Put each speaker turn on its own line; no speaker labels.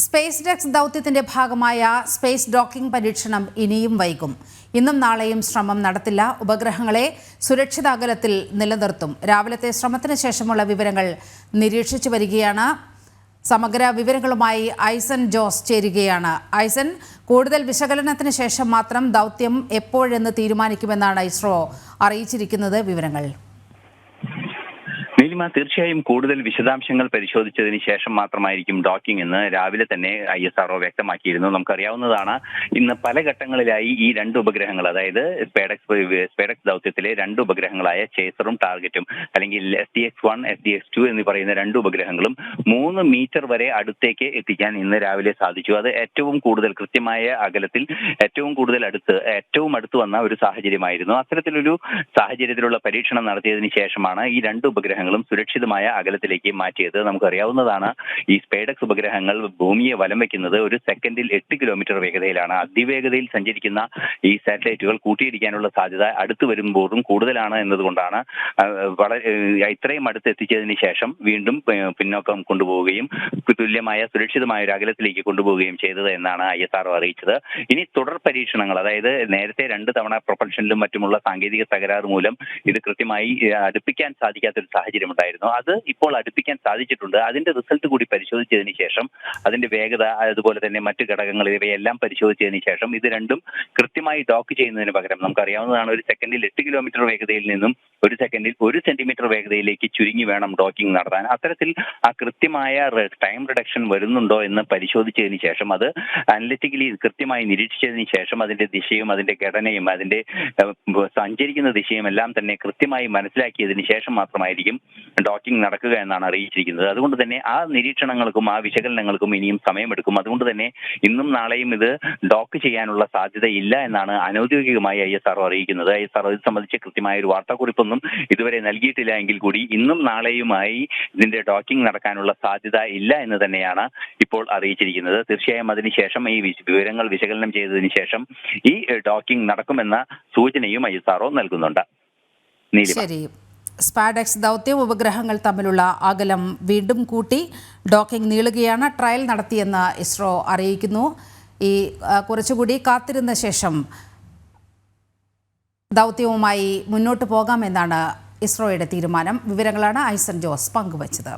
Space dex ദൗത്യത്തിന്റെ ഭാഗമായ space docking പരീക്ഷണം ഇനിയും വൈകും. ഇന്നും നാളെയും ശ്രമം നടത്തില്ല. ഉപഗ്രഹങ്ങളെ സുരക്ഷിത അകലത്തിൽ നിലനിർത്തും. രാവിലത്തെ ശ്രമത്തിന് ശേഷമുള്ള വിവരങ്ങൾ നിരീക്ഷിച്ചു വരികയാണ്. സമഗ്ര വിവരങ്ങളുമായി ഐസൻ ജോസ് ചേരുകയാണ്. ഐസൻ, കൂടുതൽ വിശകലനത്തിന് ശേഷം മാത്രം ദൗത്യം എപ്പോഴെന്ന് തീരുമാനിക്കുമെന്നാണ് ഇസ്രോ അറിയിച്ചിരിക്കുന്നത്. വിവരങ്ങൾ
നീലിമ, തീർച്ചയായും കൂടുതൽ വിശദാംശങ്ങൾ പരിശോധിച്ചതിന് ശേഷം മാത്രമായിരിക്കും ഡോക്കിംഗ് എന്ന് രാവിലെ തന്നെ ISRO വ്യക്തമാക്കിയിരുന്നു. നമുക്കറിയാവുന്നതാണ്, ഇന്ന് പല ഘട്ടങ്ങളിലായി ഈ രണ്ട് ഉപഗ്രഹങ്ങൾ, അതായത് സ്പേഡക്സ് ദൗത്യത്തിലെ രണ്ട് ഉപഗ്രഹങ്ങളായ ചേസറും ടാർഗറ്റും, അല്ലെങ്കിൽ SDX-1 SDX-2 എന്ന് പറയുന്ന രണ്ട് ഉപഗ്രഹങ്ങളും 3 മീറ്റർ വരെ അടുത്തേക്ക് എത്തിക്കാൻ ഇന്ന് രാവിലെ സാധിച്ചു. അത് ഏറ്റവും കൂടുതൽ കൃത്യമായ അകലത്തിൽ ഏറ്റവും അടുത്ത് വന്ന ഒരു സാഹചര്യമായിരുന്നു. അത്തരത്തിലൊരു സാഹചര്യത്തിലുള്ള പരീക്ഷണം നടത്തിയതിനു ശേഷമാണ് ഈ രണ്ട് ഉപഗ്രഹങ്ങളും സുരക്ഷിതമായ അകലത്തിലേക്ക് മാറ്റിയത്. നമുക്കറിയാവുന്നതാണ്, ഈ സ്പേഡക്സ് ഉപഗ്രഹങ്ങൾ ഭൂമിയെ വലം വയ്ക്കുന്നത് ഒരു സെക്കൻഡിൽ 8 കിലോമീറ്റർ വേഗതയിലാണ്. അതിവേഗതയിൽ സഞ്ചരിക്കുന്ന ഈ സാറ്റലൈറ്റുകൾ കൂട്ടിയിടിക്കാനുള്ള സാധ്യത അടുത്ത് വരുമ്പോഴും കൂടുതലാണ് എന്നതുകൊണ്ടാണ് ഇത്രയും അടുത്ത് എത്തിച്ചതിന് ശേഷം വീണ്ടും പിന്നോക്കം കൊണ്ടുപോവുകയും തുല്യമായ സുരക്ഷിതമായ ഒരു അകലത്തിലേക്ക് കൊണ്ടുപോവുകയും ചെയ്തത് എന്നാണ് ISRO അറിയിച്ചത്. ഇനി തുടർ പരീക്ഷണങ്ങൾ, അതായത് നേരത്തെ 2 തവണ പ്രൊപ്പൽഷനിലും മറ്റുമുള്ള സാങ്കേതിക തകരാറ് മൂലം ഇത് കൃത്യമായി അടുപ്പിക്കാൻ സാധിക്കാത്തൊരു സാഹചര്യം ഉണ്ടായിരുന്നു. അത് ഇപ്പോൾ അടുപ്പിക്കാൻ സാധിച്ചിട്ടുണ്ട്. അതിന്റെ റിസൾട്ട് കൂടി പരിശോധിച്ചതിന് ശേഷം, അതിന്റെ വേഗത, അതുപോലെ തന്നെ മറ്റു ഘടകങ്ങൾ ഇവയെല്ലാം പരിശോധിച്ചതിന് ശേഷം ഇത് രണ്ടും കൃത്യമായി ഡോക്ക് ചെയ്യുന്നതിന് പകരം, നമുക്കറിയാവുന്നതാണ്, ഒരു സെക്കൻഡിൽ 8 കിലോമീറ്റർ വേഗതയിൽ നിന്നും ഒരു സെക്കൻഡിൽ 1 സെന്റിമീറ്റർ വേഗതയിലേക്ക് ചുരുങ്ങി വേണം ഡോക്കിംഗ് നടത്താൻ. അത്തരത്തിൽ ആ കൃത്യമായ ടൈം റിഡക്ഷൻ വരുന്നുണ്ടോ എന്ന് പരിശോധിച്ചതിന് ശേഷം, അത് അനലിറ്റിക്കലി കൃത്യമായി നിരീക്ഷിച്ചതിന് ശേഷം അതിന്റെ ദിശയും അതിന്റെ ഘടനയും അതിന്റെ സഞ്ചരിക്കുന്ന ദിശയും എല്ലാം തന്നെ കൃത്യമായി മനസ്സിലാക്കിയതിന് ശേഷം മാത്രമായിരിക്കും ഡോക്കിംഗ് നടക്കുക എന്നാണ് അറിയിച്ചിരിക്കുന്നത്. അതുകൊണ്ട് തന്നെ ആ നിരീക്ഷണങ്ങൾക്കും ആ വിശകലനങ്ങൾക്കും ഇനിയും സമയമെടുക്കും. അതുകൊണ്ട് തന്നെ ഇന്നും നാളെയും ഇത് ഡോക്ക് ചെയ്യാനുള്ള സാധ്യതയില്ല എന്നാണ് അനൌദ്യോഗികമായി ISRO അറിയിക്കുന്നത്. ISRO ഇത് സംബന്ധിച്ച് കൃത്യമായ ഒരു വാർത്താക്കുറിപ്പൊന്നും ഇതുവരെ നൽകിയിട്ടില്ല എങ്കിൽ കൂടി ഇന്നും നാളെയുമായി ഇതിന്റെ ഡോക്കിംഗ് നടക്കാനുള്ള സാധ്യത ഇല്ല എന്ന് തന്നെയാണ് ഇപ്പോൾ അറിയിച്ചിരിക്കുന്നത്. തീർച്ചയായും അതിനുശേഷം ഈ വിവരങ്ങൾ വിശകലനം ചെയ്തതിനു ശേഷം ഈ ഡോക്കിംഗ് നടക്കുമെന്ന സൂചനയും ISRO നൽകുന്നുണ്ട്.
ശരി. സ്പാഡെക്സ് ദൗത്യം ഉപഗ്രഹങ്ങൾ തമ്മിലുള്ള അകലം വീണ്ടും കൂട്ടി. ഡോക്കിംഗ് നീളുകയാണ്. ട്രയൽ നടത്തിയെന്ന് ഇസ്രോ അറിയിക്കുന്നു. ഈ കുറച്ചുകൂടി കാത്തിരുന്ന ശേഷം ദൗത്യവുമായി മുന്നോട്ട് പോകാമെന്നാണ് ഇസ്രോയുടെ തീരുമാനം. വിവരങ്ങളാണ് ഐസൻ ജോസ് പങ്കുവച്ചത്.